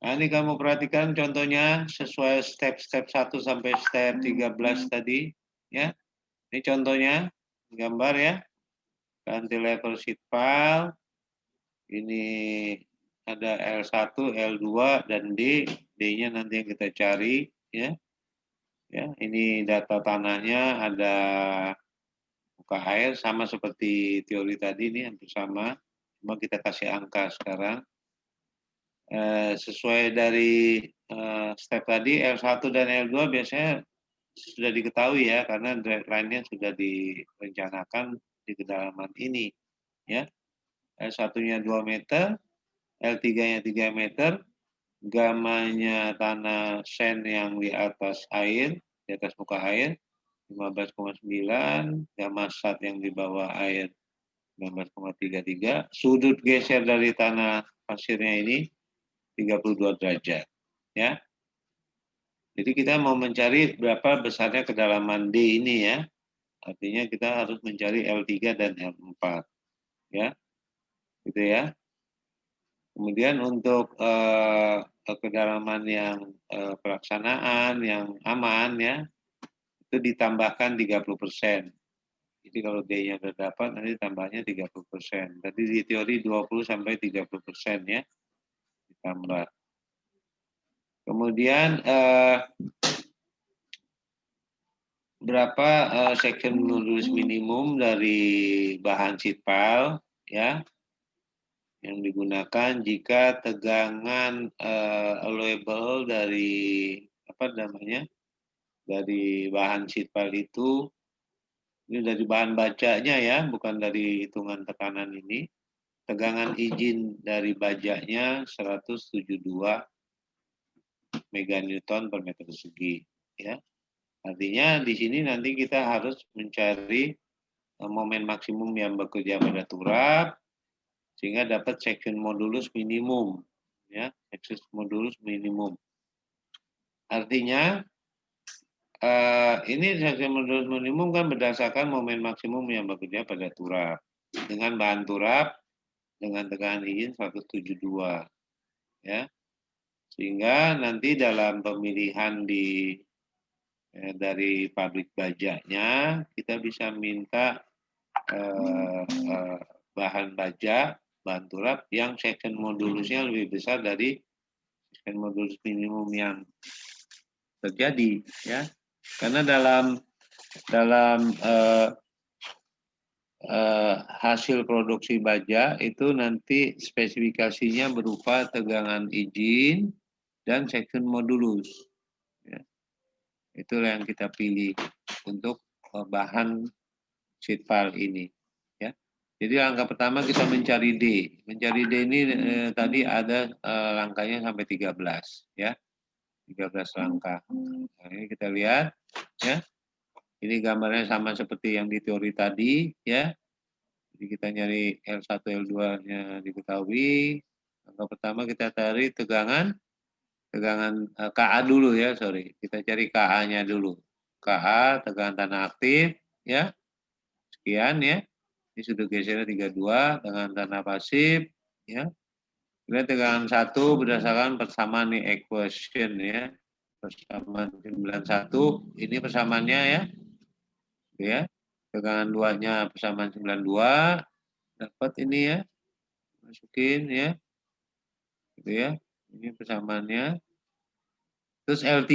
Nah, ini kamu perhatikan contohnya sesuai step-step 1 sampai step 13 tadi, ya. Ini contohnya, gambar ya. Ganti level sheet file. Ini ada L1, L2, dan D. D-nya nanti yang kita cari, ya. Ya, ini data tanahnya ada muka air sama seperti teori tadi ini hampir sama. Cuma kita kasih angka sekarang. Sesuai dari step tadi L1 dan L2 biasanya sudah diketahui ya karena drag line-nya sudah direncanakan di kedalaman ini ya. L1-nya 2 meter, L3-nya 3 meter, gamanya tanah sand yang di atas air, di atas muka air 15,9, gamma sat yang di bawah air 19,33, sudut geser dari tanah pasirnya ini 32 derajat. Ya. Jadi kita mau mencari berapa besarnya kedalaman D ini ya. Artinya kita harus mencari L3 dan L4. Ya. Gitu ya. Kemudian untuk kedalaman yang pelaksanaan yang aman ya, itu ditambahkan 30%. Jadi kalau D-nya sudah dapat, nanti tambahnya 30%. Tadi di teori 20 sampai 30% ya, ditambah. Kemudian berapa section modulus minimum dari bahan sheet pile ya yang digunakan jika tegangan allowable dari apa namanya dari bahan sheet pile itu ini dari bahan bajanya ya bukan dari hitungan tekanan ini tegangan izin dari bajanya 172 meganewton per meter persegi ya. Artinya di sini nanti kita harus mencari momen maksimum yang bekerja pada turap sehingga dapat section modulus minimum ya, section modulus minimum. Artinya ini section modulus minimum kan berdasarkan momen maksimum yang bekerja pada turap dengan bahan turap dengan tegangan izin 172 ya. Sehingga nanti dalam pemilihan dari pabrik bajanya kita bisa minta bahan baja, bahan turap yang section modulusnya lebih besar dari section modulus minimum yang terjadi ya. Karena dalam hasil produksi baja itu nanti spesifikasinya berupa tegangan izin dan section modulus. Ya. Itulah yang kita pilih untuk bahan sheet pile ini. Ya. Jadi langkah pertama kita mencari D. Mencari D ini tadi ada langkahnya sampai 13 ya. 13 langkah. Nah, ini kita lihat ya. Ini gambarnya sama seperti yang di teori tadi ya. Jadi kita nyari L1 L2-nya diketahui. Langkah pertama kita cari tegangan KA dulu ya, sorry. Kita cari KA-nya dulu. KA tegangan tanah aktif ya. Sekian ya. Ini sudut gesernya 32 dengan tanah pasif ya. Kemudian tegangan 1 berdasarkan persamaan nih equation ya. Persamaan 91 ini persamaannya ya. Ya. Tegangan 2-nya persamaan 92 dapat ini ya. Masukin ya. Gitu ya. Ini persamaannya. Terus L3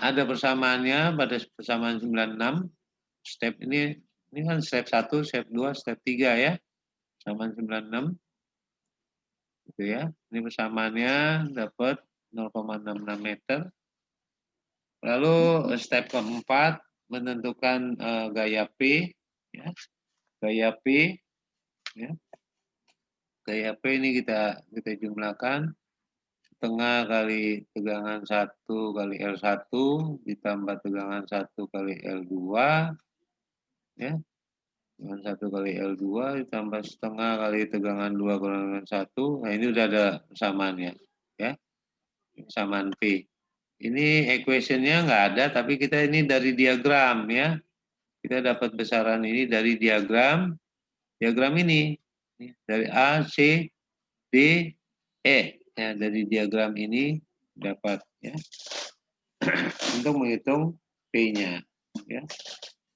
ada persamaannya pada persamaan 96. Step ini kan step 1, step 2, step 3 ya. Persamaan 96. Gitu ya. Ini persamaannya dapat 0,66 meter. Lalu step keempat menentukan gaya P ya. Gaya P ya. Gaya P ini kita jumlahkan setengah kali tegangan 1 kali L1 ditambah tegangan 1 kali L2 ya. Tegangan 1 kali L2 ditambah setengah kali tegangan 2 kali tegangan 1. Nah, ini udah ada persamaannya ya. Persamaan P. Ini equation-nya nggak ada, tapi kita ini dari diagram ya. Kita dapat besaran ini dari diagram ini. Dari A, C, D, E. Ya, dari diagram ini dapat ya. Untuk menghitung P-nya ya.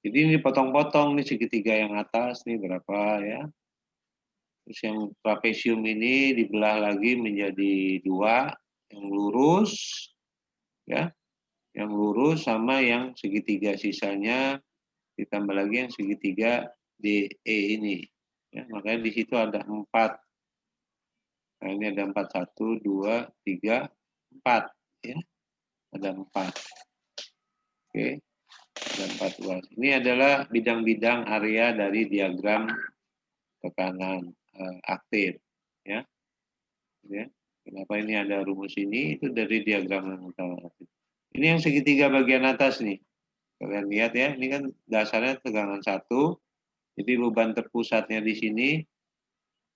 Jadi ini potong-potong nih segitiga yang atas nih berapa ya. Terus yang trapesium ini dibelah lagi menjadi 2, yang lurus ya. Yang lurus sama yang segitiga sisanya ditambah lagi yang segitiga DE ini. Ya, makanya di situ ada 4. Nah, ini ada 4, 1, 2, 3, 4 ya. Ada 4. Oke. Ada 4 ruas. Ini adalah bidang-bidang area dari diagram tekanan aktif ya. Ya. Kenapa ini ada rumus ini? Itu dari diagram yang utama. Ini yang segitiga bagian atas nih. Kalian lihat ya, ini kan dasarnya tegangan 1. Jadi beban terpusatnya di sini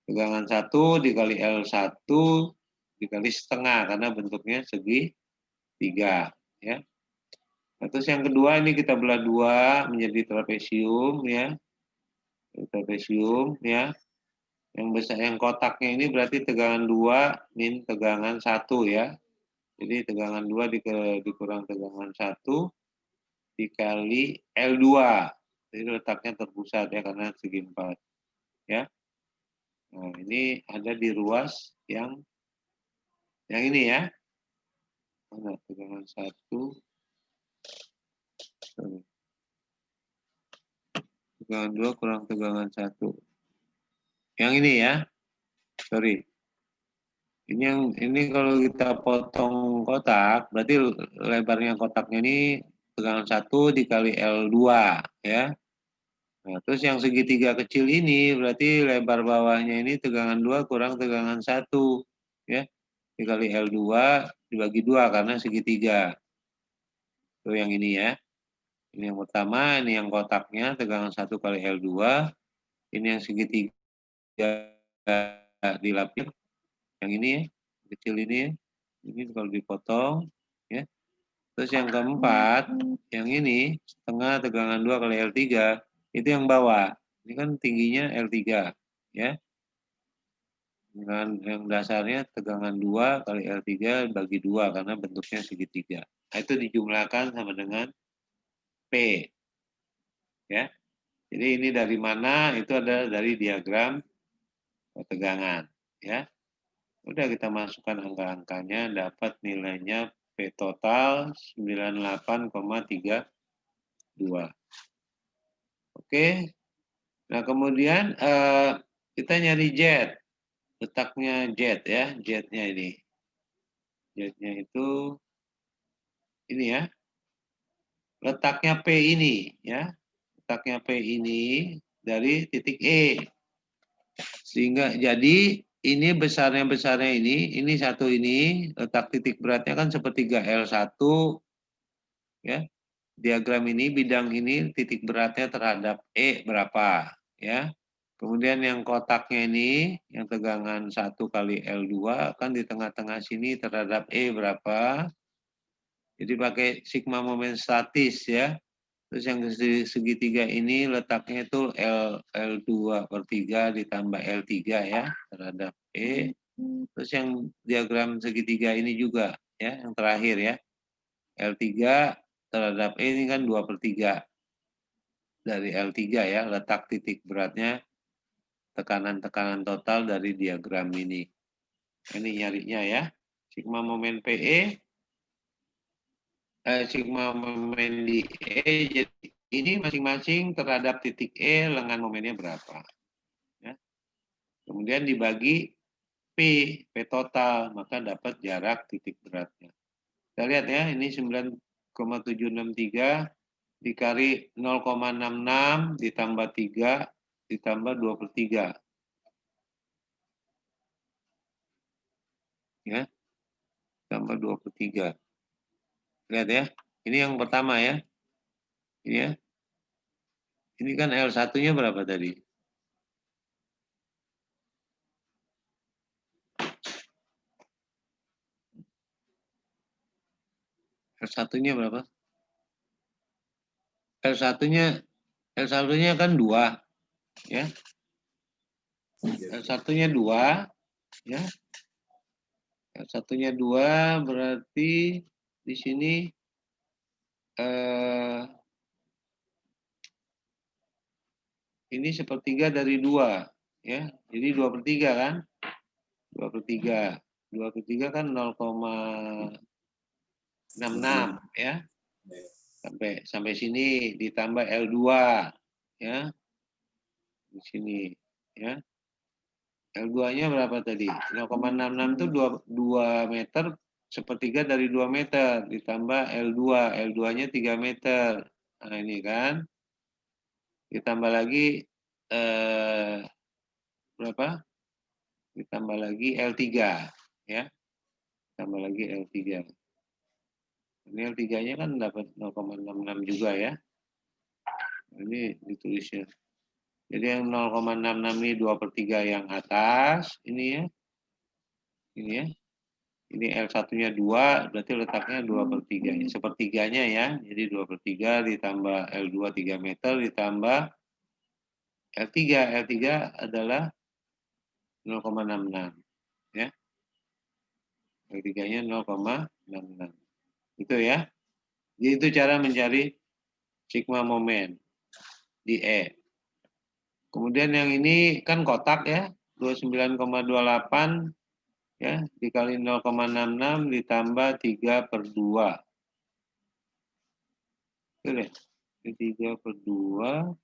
tegangan 1 dikali L1 dikali setengah karena bentuknya segitiga ya. Nah, terus yang kedua ini kita belah 2 menjadi trapesium ya. Trapesium ya. Yang besar yang kotaknya ini berarti tegangan 2 min tegangan 1 ya. Jadi tegangan 2 dikurang tegangan 1 dikali L2. Jadi letaknya terpusat ya karena segi 4 ya. Nah, ini ada di ruas yang ini ya. Mana tegangan 1. Tegangan 2 kurang tegangan 1. Yang ini ya. Sorry. Ini kalau kita potong kotak, berarti lebarnya kotaknya ini tegangan 1 dikali L2 ya. Nah, terus yang segitiga kecil ini berarti lebar bawahnya ini tegangan 2 kurang tegangan 1 ya. Dikali L2 dibagi 2 karena segitiga. Itu yang ini ya. Ini yang pertama, ini yang kotaknya tegangan 1 kali L2. Ini yang segitiga dilapis. Yang ini ya, kecil ini ya. Ini kalau dipotong ya. Terus yang keempat, yang ini setengah tegangan 2 kali L3 itu yang bawah. Ini kan tingginya L3 ya. Dengan yang dasarnya tegangan 2 kali L3 bagi 2 karena bentuknya segitiga. Nah, itu dijumlahkan sama dengan P. Ya. Jadi ini dari mana? Itu adalah dari diagram tegangan, ya. Udah kita masukkan angka-angkanya, dapat nilainya P total 98,32. Oke. Nah, kemudian kita nyari Z. Letaknya Z ya, Z-nya ini. Z-nya itu ini ya. Letaknya P ini ya. Letaknya P ini dari titik E. Sehingga jadi ini besarnya ini satu ini, letak titik beratnya kan sepertiga L1 ya. Diagram ini bidang ini titik beratnya terhadap E berapa ya. Kemudian yang kotaknya ini yang tegangan 1 kali L2 kan di tengah-tengah sini terhadap E berapa. Jadi pakai sigma momen statis ya. Terus yang segitiga ini letaknya itu L2/3 ditambah L3 ya terhadap E. Terus yang diagram segitiga ini juga ya, yang terakhir ya. L3 terhadap E ini kan 2/3 dari L3 ya, letak titik beratnya tekanan-tekanan total dari diagram ini. Ini nyarinya ya. Sigma momen PE sigma momen di E, jadi ini masing-masing terhadap titik E lengan momennya berapa. Ya. Kemudian dibagi P total, maka dapat jarak titik beratnya. Kita lihat ya, ini 9,763 dikali 0,66 ditambah 3 ditambah 2/3. Ya, tambah 2/3. Lihat ya, ini yang pertama ya. Ini ya. Ini kan L1-nya berapa tadi? L1-nya berapa? L1-nya kan 2 ya. L1-nya 2 ya. Satunya 2 berarti di sini ini sepertiga dari 2 ya. Jadi 2/3 kan? 2/3. 2/3 kan 0,66 ya. Sampai sini ditambah L2 ya. Di sini ya. L2-nya berapa tadi? 0,66 itu 2 meter sepertiga dari 2 meter ditambah L2. L2-nya 3 meter. Nah, ini kan. Ditambah lagi berapa? Ditambah lagi L3 ya. Tambah lagi L3. Ini L3-nya kan dapat 0,66 juga ya. Ini ditulisnya. Jadi yang 0,66 ini 2/3 yang atas, ini ya. Ini ya. Ini L1-nya 2, berarti letaknya 2/3. Sepertiganya ya. Jadi 2/3 ditambah L2 3 meter ditambah L3. L3 adalah 0,66 ya. L3-nya 0,66. Itu ya. Jadi itu cara mencari sigma momen di E. Kemudian yang ini kan kotak ya, 29,28 ya, dikali 0,66 ditambah 3/2. Itu deh, 3/2.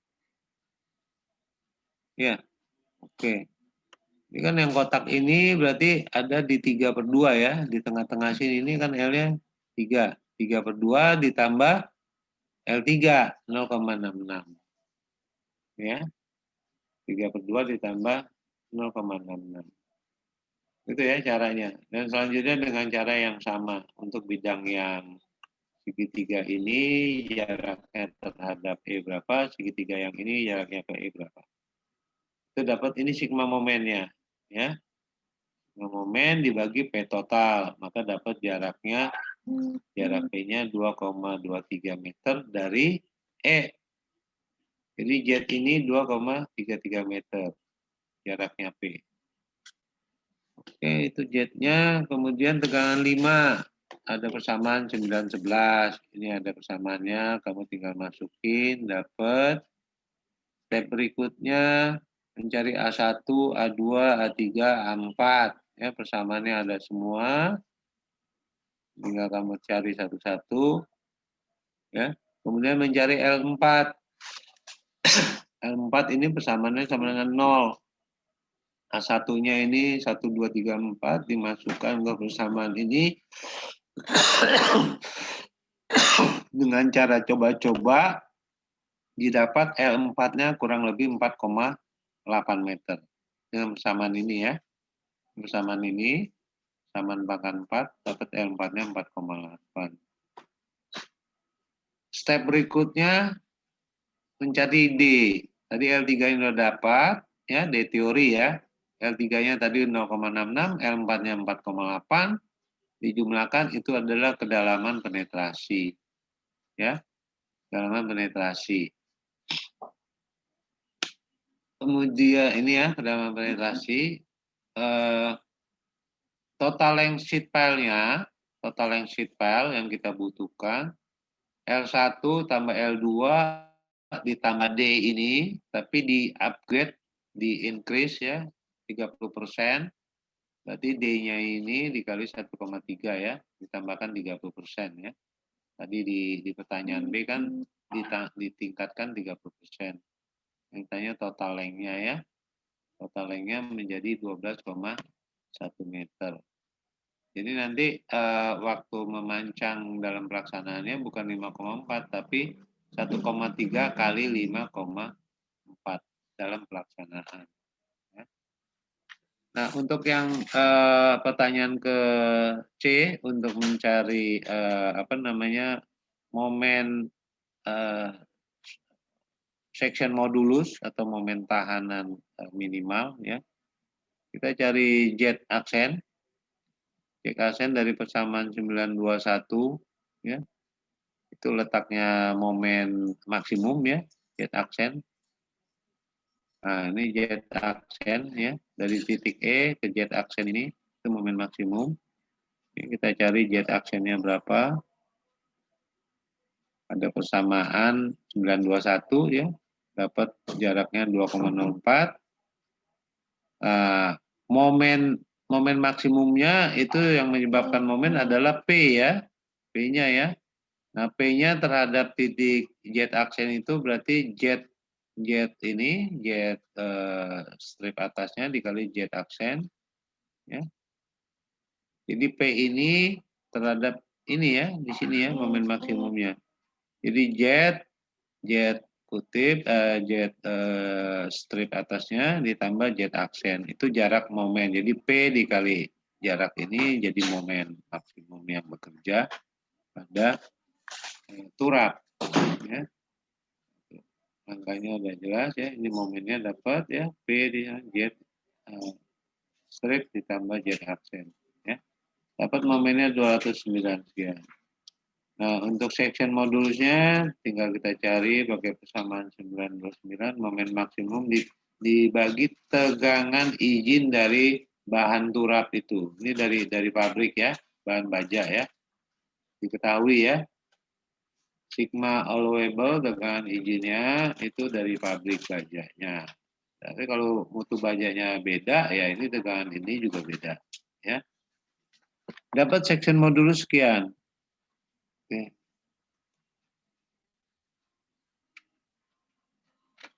Ya, oke. Ini kan yang kotak ini berarti ada di 3/2 ya, di tengah-tengah sini ini kan L-nya 3. 3/2 ditambah L3, 0,66. Ya, 3/2 ditambah 0,66. Itu ya caranya. Dan selanjutnya dengan cara yang sama untuk bidang yang segitiga ini jaraknya terhadap E berapa, segitiga yang ini jaraknya ke E berapa. Itu dapat ini sigma momennya, ya. Sigma momen dibagi P total, maka dapat jaraknya, jarak P-nya 2,23 meter dari E. Jadi jet ini 2,33 meter jaraknya P. Oke, itu jetnya. Kemudian tegangan 5. Ada persamaan 9/11. Ini ada persamaannya. Kamu tinggal masukin, dapat. Step berikutnya, mencari A1, A2, A3, A4. Ya, persamaannya ada semua. Tinggal kamu cari satu-satu. Ya. Kemudian mencari L4. L4 ini persamaannya sama dengan 0. A1-nya ini 1, 2, 3, 4 dimasukkan ke persamaan ini dengan cara coba-coba didapat L4-nya kurang lebih 4,8 meter. Dengan persamaan ini ya. Persamaan ini, persamaan pangkat 4, dapat L4-nya 4,8. Step berikutnya mencari D. Tadi L3 ini sudah dapat, ya D teori ya. L3-nya tadi 0,66, L4-nya 4,8. Dijumlahkan itu adalah kedalaman penetrasi. Ya, kedalaman penetrasi. Kemudian ini ya, kedalaman penetrasi. Total length sheet pile-nya, total length sheet pile yang kita butuhkan, L1 tambah L2 ditambah D ini, tapi di upgrade, di increase ya, 30%. Berarti D-nya ini dikali 1,3 ya, ditambahkan 30% ya. Tadi di pertanyaan B kan ditingkatkan 30%. Yang tanya total length-nya ya. Total length-nya menjadi 12,1 meter. Jadi nanti waktu memancang dalam pelaksanaannya bukan 5,4 tapi 1,3 kali 5,4 dalam pelaksanaan. Ya. Nah untuk yang pertanyaan ke C untuk mencari momen section modulus atau momen tahanan minimal ya. Kita cari jet aksen. Jet aksen dari persamaan 921 ya. Itu letaknya momen maksimum ya, jet aksen. Nah, ini jet aksen ya, dari titik E ke jet aksen ini itu momen maksimum. Ini kita cari jet aksennya berapa. Ada persamaan 921 ya. Dapat jaraknya 2,04. Momen maksimumnya itu yang menyebabkan momen adalah P ya. P-nya ya. Nah, P-nya terhadap titik jet aksen itu berarti jet strip atasnya dikali jet aksen ya. Jadi P ini terhadap ini ya, di sini ya momen maksimumnya. Jadi jet kutip strip atasnya ditambah jet aksen itu jarak momen. Jadi P dikali jarak ini jadi momen maksimum yang bekerja pada turap ya. Angkanya udah jelas ya, ini momennya dapat ya, P di jet strip ditambah jet aksen ya. Dapat momennya 209 sekian. Nah, untuk section modulusnya tinggal kita cari pakai persamaan 929 momen maksimum dibagi tegangan izin dari bahan turap itu. Ini dari pabrik ya, bahan baja ya. Diketahui ya. Sigma allowable tegangan izinnya itu dari pabrik bajanya. Tapi kalau mutu bajanya beda, ya ini tegangan ini juga beda. Ya. Dapat section modulus sekian. Oke.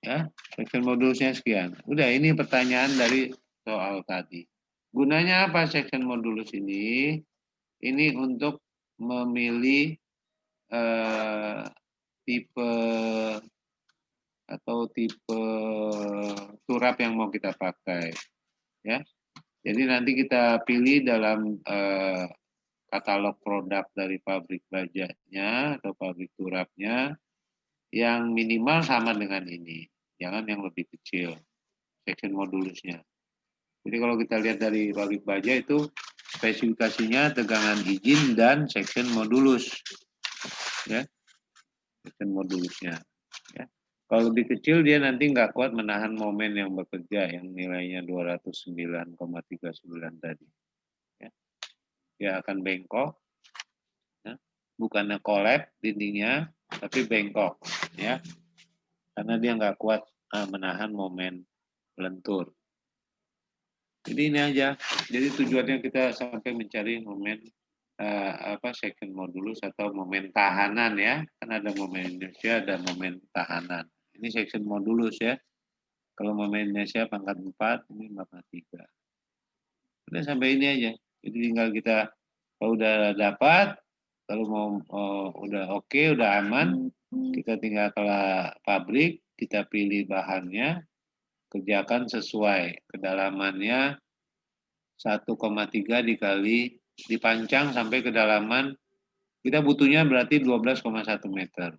Ya, section modulusnya sekian. Udah, ini pertanyaan dari soal tadi. Gunanya apa section modulus ini? Ini untuk memilih tipe atau tipe turap yang mau kita pakai. Ya, jadi nanti kita pilih dalam katalog produk dari pabrik bajanya atau pabrik turapnya yang minimal sama dengan ini, jangan yang lebih kecil section modulusnya. Jadi kalau kita lihat dari pabrik baja itu spesifikasinya tegangan izin dan section modulus, ya, section modulusnya. Ya. Kalau lebih kecil dia nanti nggak kuat menahan momen yang bekerja yang nilainya 209,39 tadi. Ya. Dia akan bengkok, ya. Bukannya kolab dindingnya, tapi bengkok, ya, karena dia nggak kuat menahan momen lentur. Jadi ini aja. Jadi tujuannya kita sampai mencari momen second modulus atau momen tahanan ya. Kan ada momen inersia, ada momen tahanan. Ini section modulus ya. Kalau momen inersia pangkat 4, ini pangkat 3. Udah sampai ini aja. Jadi tinggal kita kalau udah dapat, kalau mau udah oke, udah aman, kita tinggal ke pabrik, kita pilih bahannya, kerjakan sesuai kedalamannya 1,3 dikali dipancang sampai kedalaman kita butuhnya berarti 12,1 meter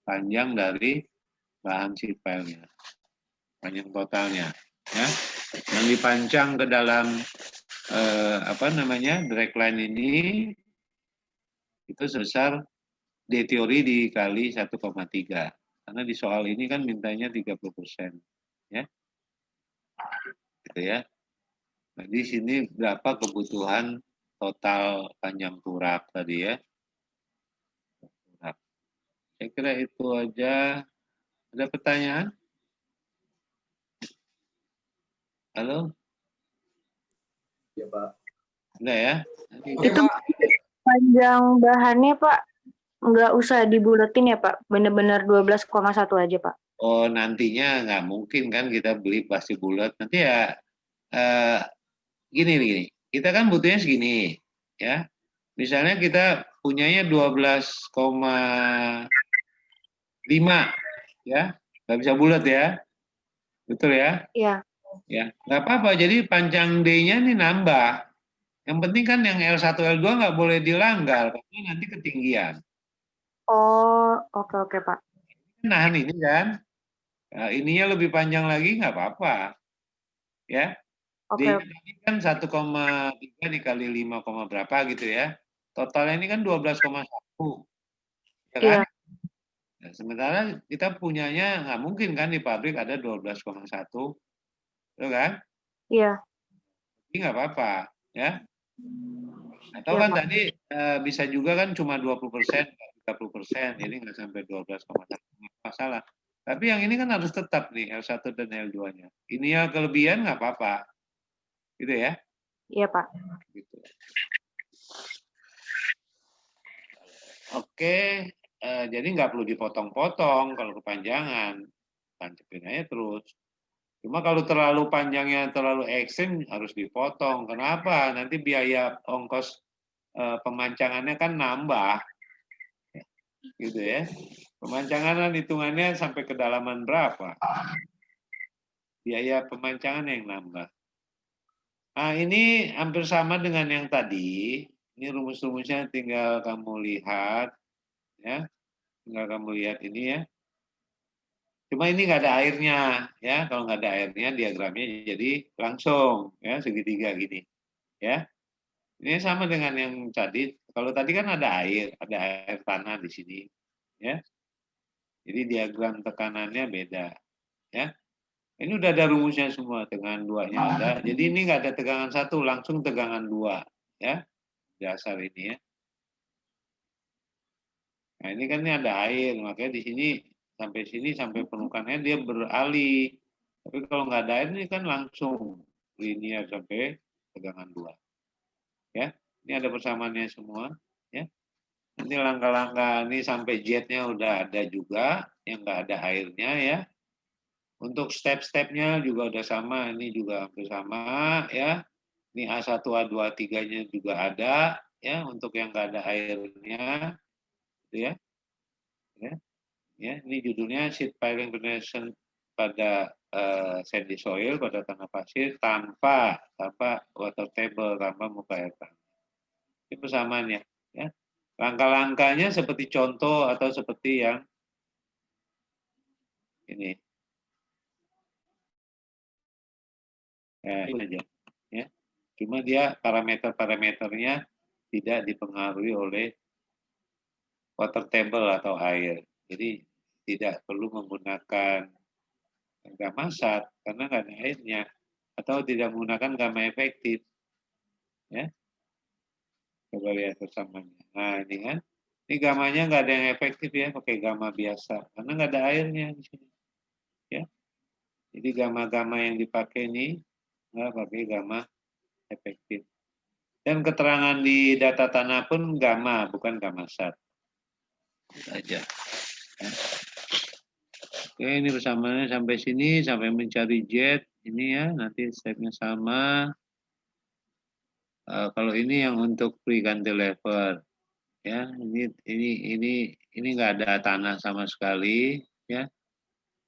panjang dari bahan sipelnya, panjang totalnya ya, yang dipancang ke dalam drag line ini itu sebesar D teori dikali 1,3 karena di soal ini kan mintanya 30% ya, gitu ya. Nah, di sini berapa kebutuhan total panjang turap tadi ya. Saya kira itu aja. Ada pertanyaan? Halo? Ya, Pak. Ada ya? Itu panjang bahannya, Pak, nggak usah dibuletin ya, Pak? Benar-benar 12,1 aja, Pak? Oh, nantinya nggak mungkin kan kita beli pasti bulat. Nanti ya gini. Kita kan butuhnya segini, ya. Misalnya kita punyanya 12,5, ya. Nggak bisa bulat ya. Betul ya? Iya. Ya, nggak apa-apa. Jadi panjang D-nya ini nambah. Yang penting kan yang L1, L2 nggak boleh dilanggar, karena nanti ketinggian. Oh, oke, Pak. Nahan ini kan, nah, ininya lebih panjang lagi nggak apa-apa. Ya, Oke. D-nya kan 1,3 dikali 5, berapa gitu ya. Totalnya ini kan 12,1. Ya kan? Iya. Nah, sementara kita punyanya nggak mungkin kan di pabrik ada 12,1. Itu kan? Iya. Ini nggak apa-apa. Ya. Atau Iya, kan Pak. tadi bisa juga kan cuma 20%, 30%, jadi nggak sampai 12,1 masalah. Tapi yang ini kan harus tetap nih L1 dan L2-nya. Ini ya kelebihan nggak apa-apa, gitu ya. Iya, Pak. Gitu. Oke, jadi nggak perlu dipotong-potong kalau kepanjangan, tancapin aja terus. Cuma kalau terlalu panjangnya terlalu ekstrim harus dipotong. Kenapa? Nanti biaya ongkos pemancangannya kan nambah, gitu ya. Pemancangan hitungannya sampai kedalaman berapa? Biaya pemancangan yang nambah. Nah, ini hampir sama dengan yang tadi. Ini rumus-rumusnya tinggal kamu lihat, ya. Tinggal kamu lihat ini ya. Cuma ini nggak ada airnya, ya. Kalau nggak ada airnya, diagramnya jadi langsung, ya, segitiga gini, ya. Ini sama dengan yang tadi. Kalau tadi kan ada air tanah di sini, ya. Jadi diagram tekanannya beda, ya. Ini udah ada rumusnya semua, tegangan 2-nya ada. Jadi ini nggak ada tegangan 1, langsung tegangan 2, ya. Dasar ini ya. Nah ini kan ini ada air, makanya di sini sampai permukaannya dia beralih. Tapi kalau nggak ada air ini kan langsung linear sampai tegangan 2. Ya, ini ada persamaannya semua. Ya, nanti langkah-langkah ini sampai jetnya udah ada juga, yang nggak ada airnya ya. Untuk step-stepnya juga udah sama, ini juga hampir sama ya. Ini A1, A2, A3-nya juga ada ya, untuk yang nggak ada airnya, gitu ya. Ya, ini judulnya Sheet Piling Penetration pada sandy soil, pada tanah pasir tanpa water table, tanpa muka air tanah. Ini persamaannya. Ya. Langkah-langkahnya seperti contoh atau seperti yang ini. Ini aja. Ya. Cuma dia parameter-parameternya tidak dipengaruhi oleh water table atau air. Jadi tidak perlu menggunakan gamma sat karena nggak ada airnya, atau tidak menggunakan gamma efektif. Ya. Coba lihat persamanya. Nah ini kan, ini gamanya nggak ada yang efektif ya, pakai gamma biasa karena nggak ada airnya di sini. Ya, jadi gamma-gamma yang dipakai ini nggak pakai gamma efektif. Dan keterangan di data tanah pun gamma, bukan gamma sat. Itu aja. Ya. Oke, ini persamaannya sampai sini, sampai mencari jet ini ya, nanti stepnya sama. Kalau ini yang untuk pre-cantilever. Ya, ini nggak ada tanah sama sekali, ya,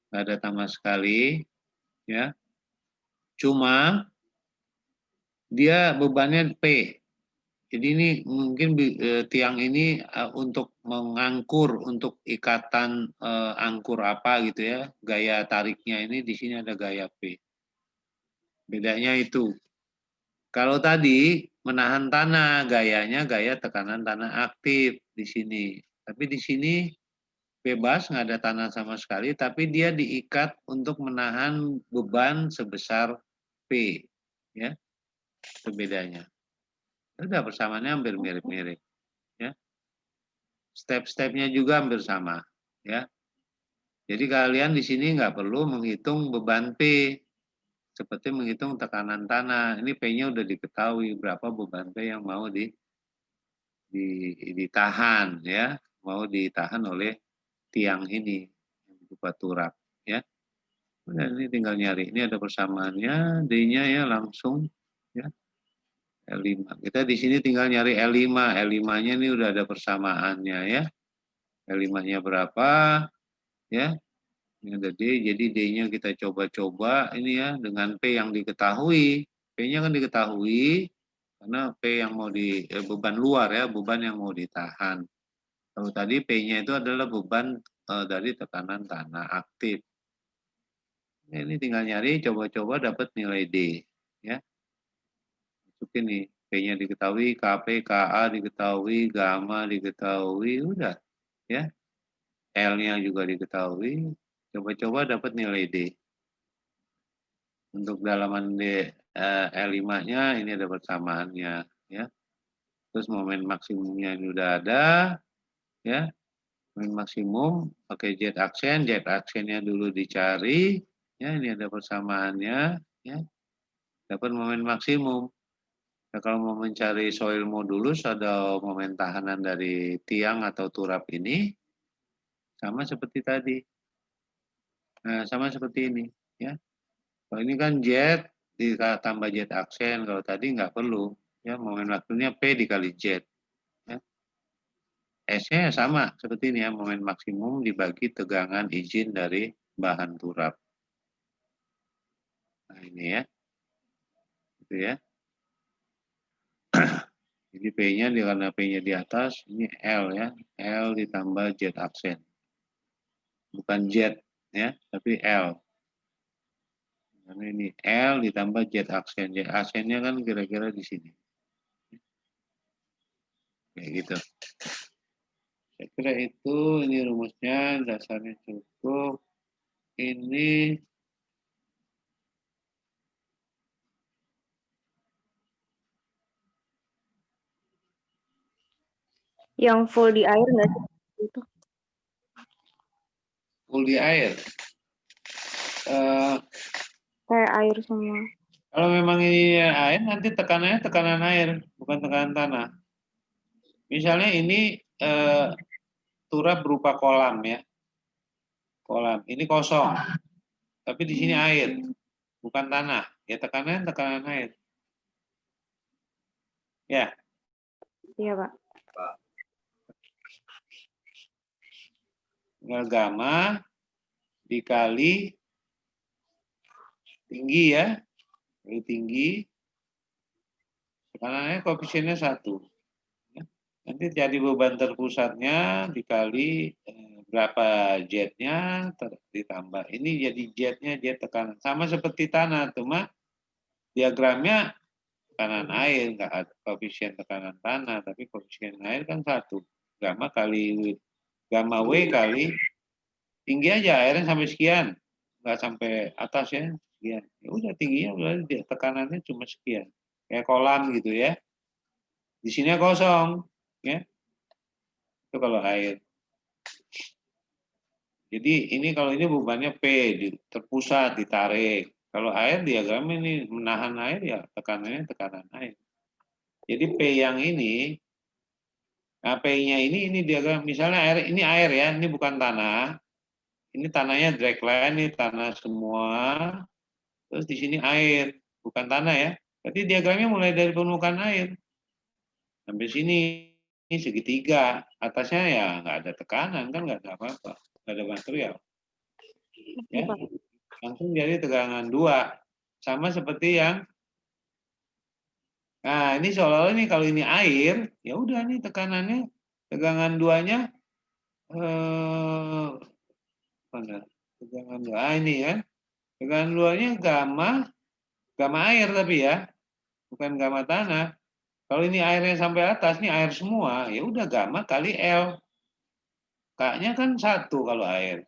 nggak ada tanah sekali, ya. Cuma dia bebannya P. Jadi ini mungkin tiang ini untuk mengangkur, untuk ikatan angkur apa gitu ya, gaya tariknya ini di sini ada gaya P. Bedanya itu. Kalau tadi menahan tanah, gayanya gaya tekanan tanah aktif di sini. Tapi di sini bebas, nggak ada tanah sama sekali, tapi dia diikat untuk menahan beban sebesar P. Ya, itu bedanya. Udah persamaannya hampir mirip-mirip. Ya. Step-stepnya juga hampir sama. Ya. Jadi kalian di sini nggak perlu menghitung beban P, seperti menghitung tekanan tanah. Ini P-nya udah diketahui berapa beban P yang mau ditahan, ya, mau ditahan oleh tiang ini berupa turap. Ya. Nah, ini tinggal nyari. Ini ada persamaannya, D-nya ya langsung ya. L5. Kita di sini tinggal nyari L5. L5-nya ini udah ada persamaannya ya. L5-nya berapa? Ya. Ini ada D, jadi D-nya kita coba-coba ini ya dengan P yang diketahui. P-nya kan diketahui karena P yang mau beban luar ya, beban yang mau ditahan. Kalau tadi P-nya itu adalah beban dari tekanan tanah aktif. Ini tinggal nyari, coba-coba dapat nilai D. Ya. Masukin nih, P-nya diketahui, KP, KA diketahui, gamma diketahui, udah. Ya. L-nya juga diketahui, coba-coba dapat nilai D. Untuk dalaman D, L5-nya ini ada persamaannya. Ya. Terus momen maksimumnya ini udah ada, ya. Momen maksimum pakai Z aksennya dulu dicari, ya ini ada persamaannya, ya. Dapat momen maksimum. Nah, kalau mau mencari soil modulus atau momen tahanan dari tiang atau turap ini, sama seperti tadi. Nah, sama seperti ini, ya. Kalau ini kan Z ditambah Z aksen, kalau tadi nggak perlu, ya. Momen waktunya P dikali Z, ya. S-nya sama seperti ini ya, momen maksimum dibagi tegangan izin dari bahan turap. Nah, ini ya. Gitu ya. Jadi P-nya karena P-nya di atas, ini L ya. L ditambah Z aksen. Bukan Z ya, tapi L. Karena ini L ditambah Z aksen. Z aksennya kan kira-kira di sini. Kayak gitu. Saya kira itu, ini rumusnya, dasarnya cukup. Ini Yang full di air nggak sih? Itu. full di air. Kayak air semua. Kalau memang ini air, nanti tekanannya tekanan air, bukan tekanan tanah. Misalnya ini turap berupa kolam ya. Kolam. Ini kosong. Tapi di sini air, bukan tanah. Ya tekanannya tekanan air. Ya. Iya, Pak. Gamma dikali tinggi ya. Kali tinggi. Tekanannya koefisiennya 1. Nanti jadi beban terpusatnya dikali berapa Z-nya ditambah. Ini jadi Z-nya Z tekanan. Sama seperti tanah, cuma diagramnya tekanan air, nggak ada koefisien tekanan tanah, tapi koefisien air kan 1. Gamma W kali tinggi aja, airnya sampai sekian. Nggak sampai atas ya, sekian. Ya udah tingginya, udah tekanannya cuma sekian. Kayak kolam gitu ya. Di sini kosong, ya. Itu kalau air. Jadi ini kalau ini bebannya P, terpusat, ditarik. Kalau air diagram ini menahan air ya tekanannya tekanan air. Jadi P yang ini, nah P-nya ini diagram misalnya air ya, ini bukan tanah. Ini tanahnya drag line, ini tanah semua. Terus di sini air, bukan tanah ya. Berarti diagramnya mulai dari permukaan air sampai sini. Ini segitiga, atasnya ya nggak ada tekanan kan, nggak ada apa-apa, nggak ada material. Ya, langsung jadi tegangan 2, sama seperti yang, nah ini seolah-olah ini kalau ini air, ya udah nih tekanannya, tegangan 2-nya, mana? Tegangan 2 ini ya, tegangan 2-nya gamma air tapi ya, bukan gamma tanah. Kalau ini airnya sampai atas, nih air semua, ya udah gamma kali L. K-nya kan 1 kalau air.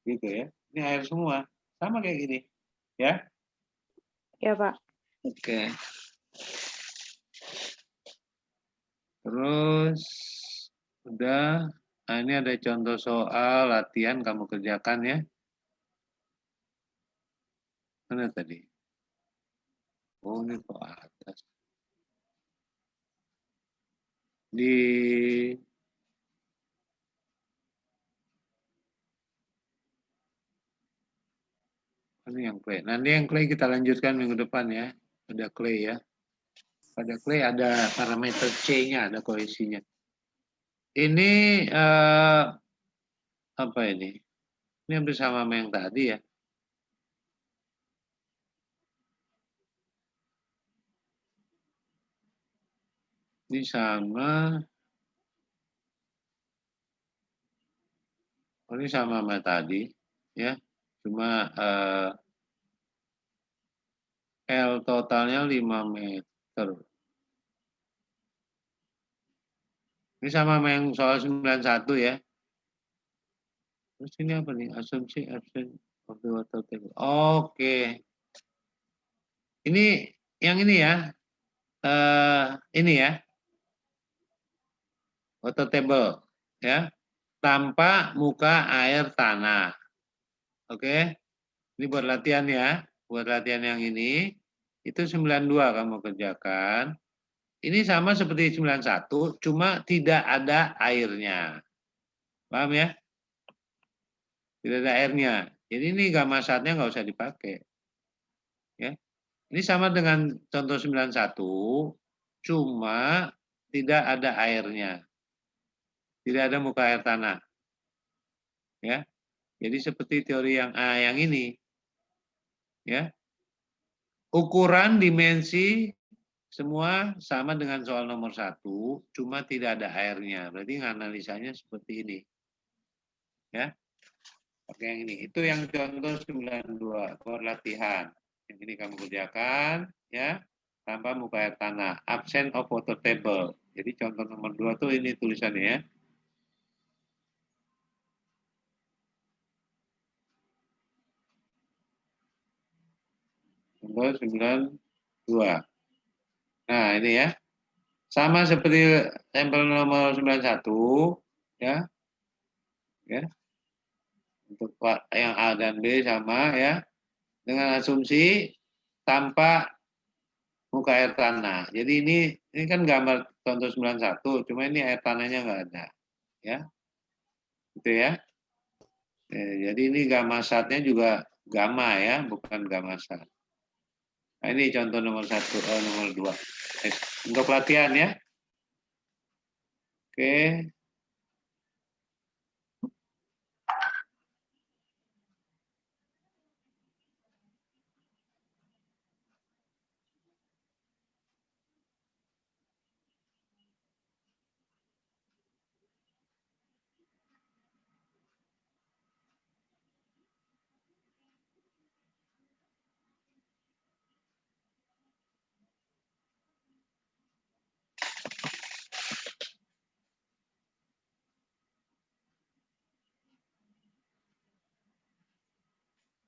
Gitu ya. Ini air semua. Sama kayak gini. Ya. Iya, Pak. Oke. Terus udah. Nah, ini ada contoh soal latihan kamu kerjakan ya. Mana tadi? Oh, ini kok atas. Di ini yang clay. Nanti yang clay kita lanjutkan minggu depan ya. Ada clay ya. Pada clay ada parameter C-nya, ada kohesinya. Ini apa ini? Ini hampir sama yang tadi ya. Ini sama. Oh, ini sama tadi ya. Cuma L totalnya 5 meter. Ini sama yang soal 91 ya. Terus ini apa nih? Asumsi absence of the water table. Oke. Ini yang ini ya. ini ya, water table ya, tanpa muka air tanah. Oke, ini buat latihan ya, buat latihan yang ini itu 92 kamu kerjakan. Ini sama seperti 91, cuma tidak ada airnya. Paham ya? Tidak ada airnya. Jadi ini gamma satnya nggak usah dipakai. Ya. Ini sama dengan contoh 91, cuma tidak ada airnya. Tidak ada muka air tanah. Ya. Jadi seperti teori yang A yang ini. Ya. Ukuran dimensi semua sama dengan soal nomor 1, cuma tidak ada airnya. Berarti analisanya seperti ini. Ya. Oke, yang ini. Itu yang contoh 92, buat latihan. Yang ini kamu kerjakan, ya, tanpa muka air tanah. Absent of water table. Jadi contoh nomor 2 tuh ini tulisannya ya. Contoh 92. Nah, ini ya. Sama seperti sampel nomor 91, ya. Ya. Untuk yang A dan B sama ya. Dengan asumsi tanpa muka air tanah. Jadi ini kan gambar contoh 91, cuma ini air tanahnya nggak ada. Ya. Gitu ya. Jadi ini gamma satnya juga gamma ya, bukan gamma sat. Nah, ini contoh nomor 1, nomor 2. Untuk latihan ya. Oke.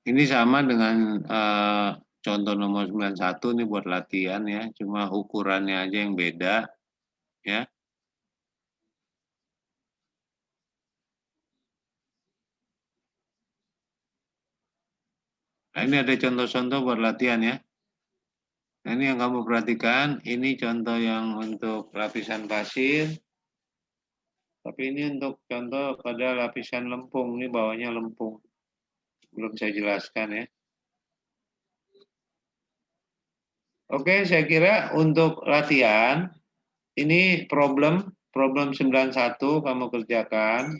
Ini sama dengan contoh nomor 91 ini buat latihan ya, cuma ukurannya aja yang beda ya. Nah, ini ada contoh-contoh buat latihan ya. Nah, ini yang kamu perhatikan, ini contoh yang untuk lapisan pasir. Tapi ini untuk contoh pada lapisan lempung, ini bawahnya lempung. Belum saya jelaskan ya. Oke, saya kira untuk latihan ini problem 91 kamu kerjakan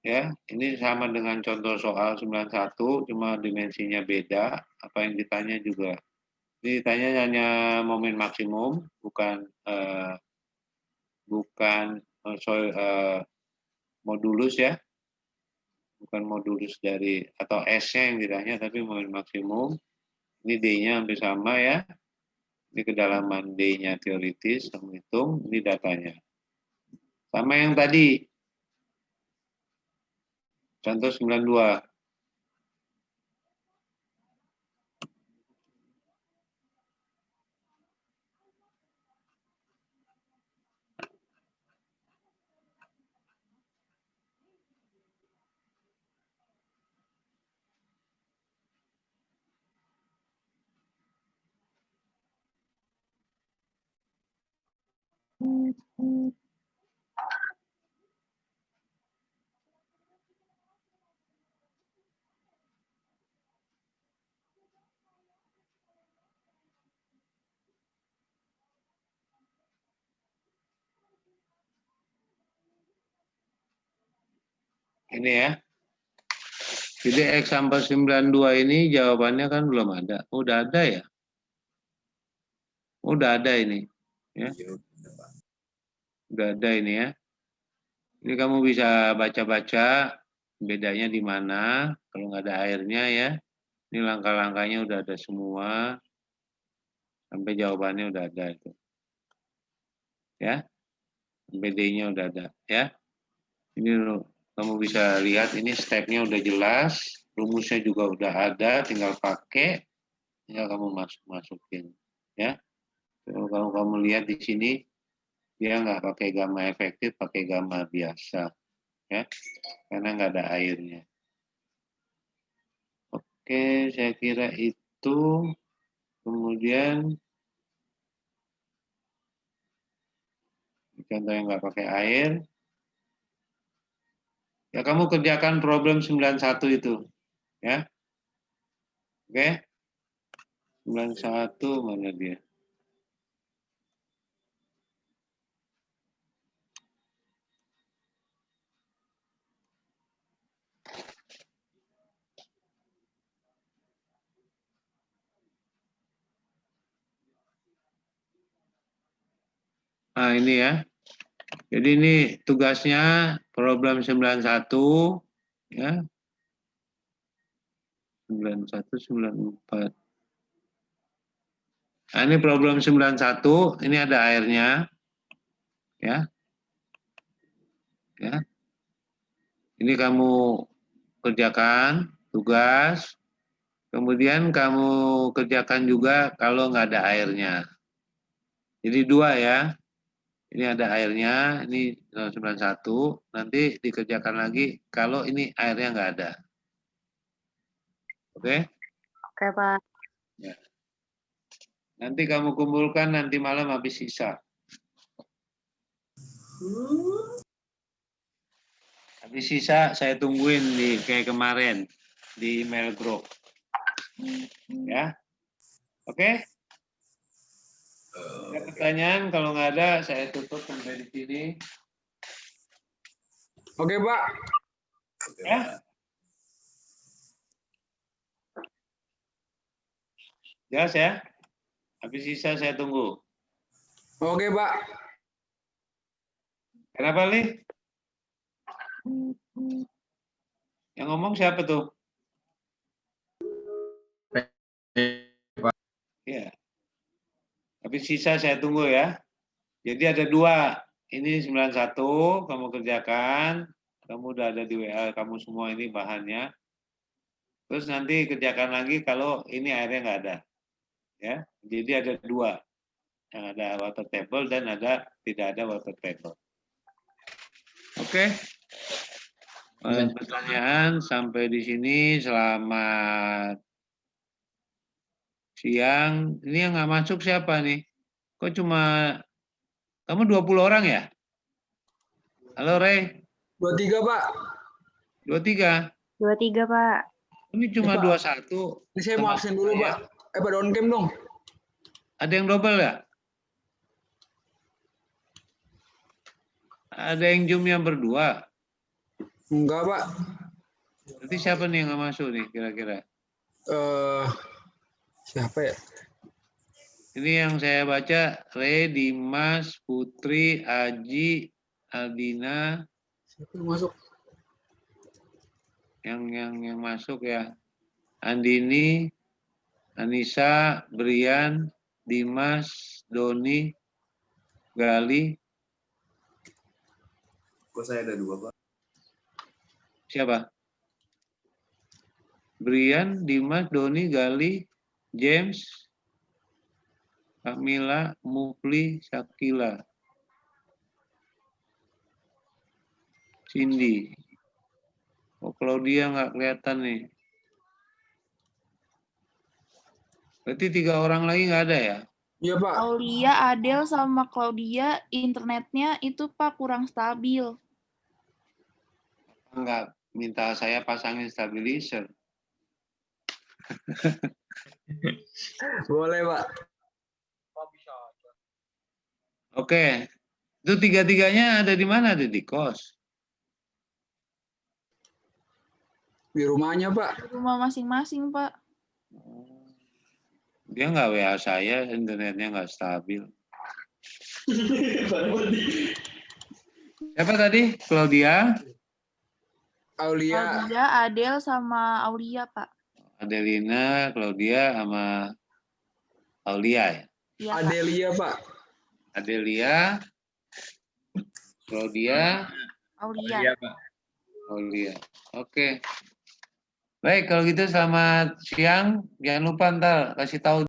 ya. Ini sama dengan contoh soal 91 cuma dimensinya beda. Apa yang ditanya juga. Ini ditanya hanya momen maksimum bukan modulus ya. Bukan modulus dari atau S-nya yang ditanya tapi momen maksimum. Ini D-nya hampir sama ya. Ini kedalaman D-nya teoritis, kamu hitung, ini datanya. Sama yang tadi, contoh 92. Ini ya. Jadi X sampai 92 ini jawabannya kan belum ada. Udah ada ya? Udah ada ini. Ya. Udah ada ini ya. Ini kamu bisa baca-baca bedanya di mana. Kalau nggak ada airnya ya. Ini langkah-langkahnya udah ada semua. Sampai jawabannya udah ada itu. Ya. Sampai D-nya udah ada ya. Ini kamu bisa lihat ini stepnya udah jelas. Rumusnya juga udah ada, tinggal pakai. Tinggal kamu masukin ya. Kalau kamu lihat di sini Dia nggak pakai gamma efektif, pakai gamma biasa, ya, karena nggak ada airnya. Oke, saya kira itu. Kemudian contoh yang nggak pakai air. Ya, kamu kerjakan problem 91 itu, ya. Oke. 91 mana dia? Nah, ini ya. Jadi ini tugasnya problem 91, ya. 91, 94. Nah, ini problem 91, ini ada airnya, ya. Ya. Ini kamu kerjakan tugas, kemudian kamu kerjakan juga kalau nggak ada airnya. Jadi dua ya. Ini ada airnya, ini 91, nanti dikerjakan lagi kalau ini airnya nggak ada. Oke? Oke, Pak. Ya. Nanti kamu kumpulkan nanti malam habis sisa. Habis sisa saya tungguin di kayak kemarin di email group. Ya. Oke? Ada pertanyaan? Kalau nggak ada, saya tutup sampai di sini. Oke, Pak. Ya. Jelas ya? Habis sisa saya tunggu. Oke, Pak. Kenapa, Li? Yang ngomong siapa tuh? Ya. Habis sisa saya tunggu ya. Jadi ada dua. Ini 91, kamu kerjakan. Kamu udah ada di WA kamu semua ini bahannya. Terus nanti kerjakan lagi kalau ini airnya nggak ada. Ya. Jadi ada dua. Yang ada water table dan ada tidak ada water table. Oke. Pertanyaan sampai di sini. Selamat siang. Ini yang nggak masuk siapa nih? Kok cuma kamu 20 orang ya? Halo Ray. 23, Pak. 23. 23, Pak. Ini cuma Ya, Pak. 21. Ini saya mau absen dulu, Pak. Pak, down cam dong. Ada yang double ya? Ada yang Zoom yang berdua. Enggak, Pak. Berarti siapa nih yang nggak masuk nih kira-kira? Siapa ya? Ini yang saya baca, Re, Dimas, Putri, Aji, Aldina. Siapa yang masuk? Yang masuk ya. Andini, Anissa, Brian, Dimas, Doni, Gali. Kok saya ada dua, Pak? Siapa? Brian, Dimas, Doni, Gali, James, Kamila, Mufli, Sakila, Cindy. Oh, Claudia nggak kelihatan nih. Berarti 3 orang lagi nggak ada ya? Iya, Pak. Aulia, Adel, sama Claudia internetnya itu Pak kurang stabil. Nggak minta saya pasangin stabilizer. Boleh, Pak. Oke. Itu 3-3-nya ada di mana? Ada di kos. Di rumahnya, Pak. Di rumah masing-masing Pak. Dia nggak WA saya, internetnya nggak stabil. Siapa tadi? Claudia? Aulia. Claudia, Adel, sama Aulia Pak. Adelina, Claudia, sama Aulia ya? Iya Pak. Adelia, Pak. Adelia, Claudia, Aulia. Aulia. Oke. Baik, kalau gitu selamat siang. Jangan lupa ntar kasih tahu